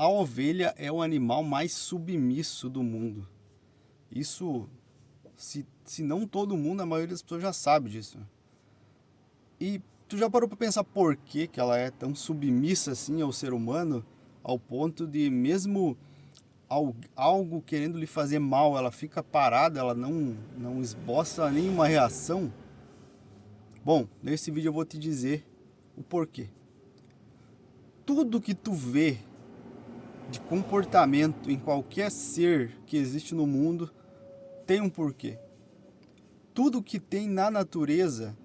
A ovelha é o animal mais submisso do mundo. Isso, se não todo mundo, a maioria das pessoas já sabe disso. E tu já parou para pensar por que que ela é tão submissa assim ao ser humano, ao ponto de mesmo algo querendo lhe fazer mal, ela fica parada, ela não esboça nenhuma reação? Bom, nesse vídeo eu vou te dizer o porquê. Tudo que tu vê de comportamento em qualquer ser que existe no mundo tem um porquê. Tudo que tem na natureza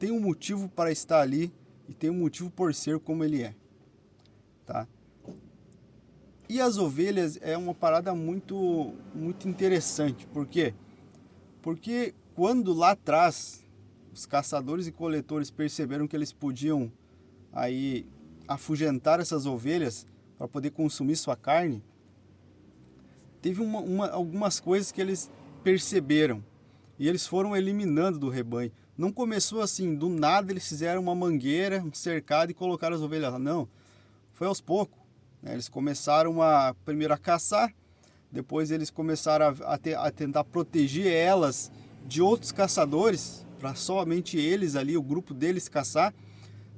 tem um motivo para estar ali e tem um motivo por ser como ele é, tá? E as ovelhas é uma parada muito interessante. Por quê? Porque quando lá atrás os caçadores e coletores perceberam que eles podiam aí afugentar essas ovelhas para poder consumir sua carne, teve algumas coisas que eles perceberam e eles foram eliminando do rebanho. Não começou assim, do nada eles fizeram uma mangueira, um cercado e colocaram as ovelhas lá. Não, foi aos poucos. Eles começaram primeiro a caçar, depois eles começaram a tentar proteger elas de outros caçadores, para somente eles ali, o grupo deles caçar.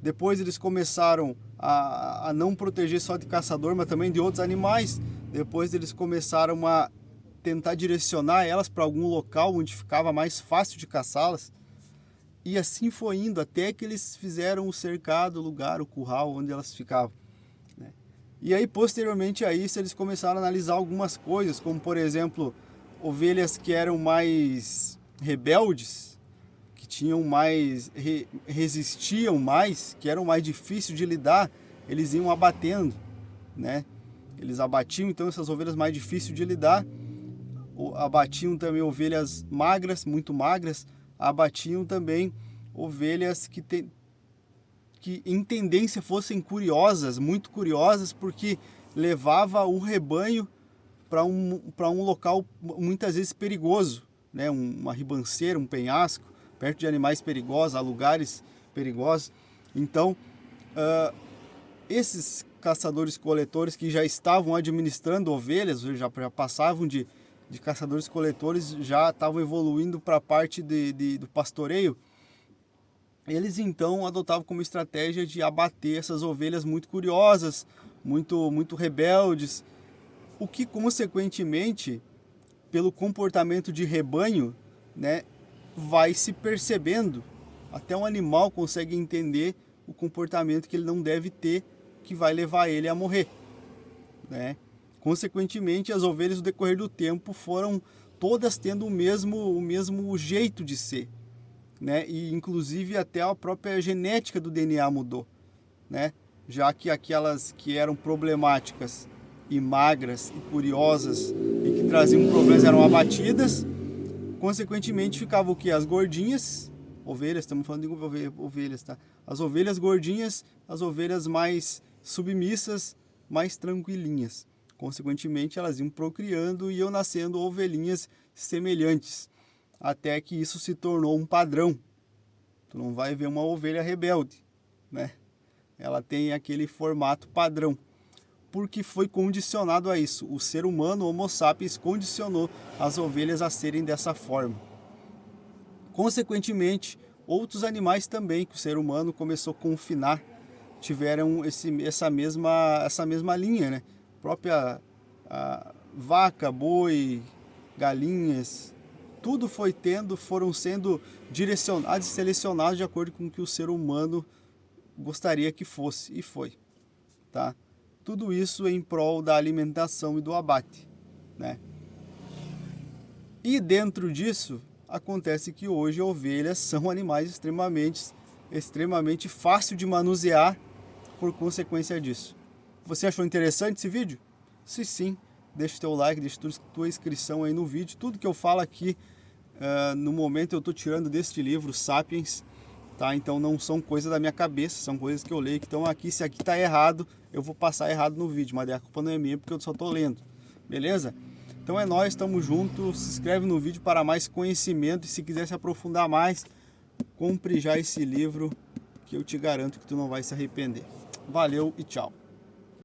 Depois eles começaram a não proteger só de caçador, mas também de outros animais. Depois eles começaram a tentar direcionar elas para algum local onde ficava mais fácil de caçá-las. E assim foi indo, até que eles fizeram o cercado, o lugar, o curral onde elas ficavam. E aí, posteriormente a isso, eles começaram a analisar algumas coisas, como, por exemplo, ovelhas que eram mais rebeldes, que tinham mais, resistiam mais, que eram mais difíceis de lidar, eles iam abatendo, né? Eles abatiam, então, essas ovelhas mais difíceis de lidar, abatiam também ovelhas magras, muito magras, abatiam também ovelhas que em tendência fossem curiosas, muito curiosas, porque levava o rebanho para um local muitas vezes perigoso, né? Uma ribanceira, um penhasco, perto de animais perigosos, a lugares perigosos. Então, esses caçadores-coletores que já estavam administrando ovelhas, já passavam de caçadores-coletores, já estavam evoluindo para a parte do pastoreio. Eles então adotavam como estratégia de abater essas ovelhas muito curiosas, muito rebeldes, o que consequentemente, pelo comportamento de rebanho, né, vai se percebendo. Até um animal consegue entender o comportamento que ele não deve ter, que vai levar ele a morrer, né? Consequentemente, as ovelhas no decorrer do tempo foram todas tendo o mesmo jeito de ser, né? E inclusive até a própria genética do DNA mudou, né? Já que aquelas que eram problemáticas e magras e curiosas e que traziam problemas eram abatidas, consequentemente ficava o que? As gordinhas, ovelhas, estamos falando de ovelhas, tá? As ovelhas gordinhas, as ovelhas mais submissas, mais tranquilinhas. Consequentemente, elas iam procriando e iam nascendo ovelhinhas semelhantes, até que isso se tornou um padrão. Tu não vai ver uma ovelha rebelde, né? Ela tem aquele formato padrão, porque foi condicionado a isso. O ser humano, o Homo sapiens, condicionou as ovelhas a serem dessa forma. Consequentemente, outros animais também, que o ser humano começou a confinar, tiveram essa mesma linha, né? A própria vaca, boi, galinhas, tudo foram sendo direcionados e selecionados de acordo com o que o ser humano gostaria que fosse, e foi, tá? Tudo isso em prol da alimentação e do abate, né? E dentro disso, acontece que hoje ovelhas são animais extremamente fácil de manusear por consequência disso. Você achou interessante esse vídeo? Se sim, deixa o teu like, deixa tua inscrição aí no vídeo. Tudo que eu falo aqui, no momento eu estou tirando deste livro, Sapiens, tá? Então não são coisas da minha cabeça, são coisas que eu leio que estão aqui. Se aqui está errado, eu vou passar errado no vídeo, mas a culpa não é minha porque eu só estou lendo, beleza? Então é nóis, estamos juntos, se inscreve no vídeo para mais conhecimento e se quiser se aprofundar mais, compre já esse livro que eu te garanto que tu não vai se arrepender. Valeu e tchau!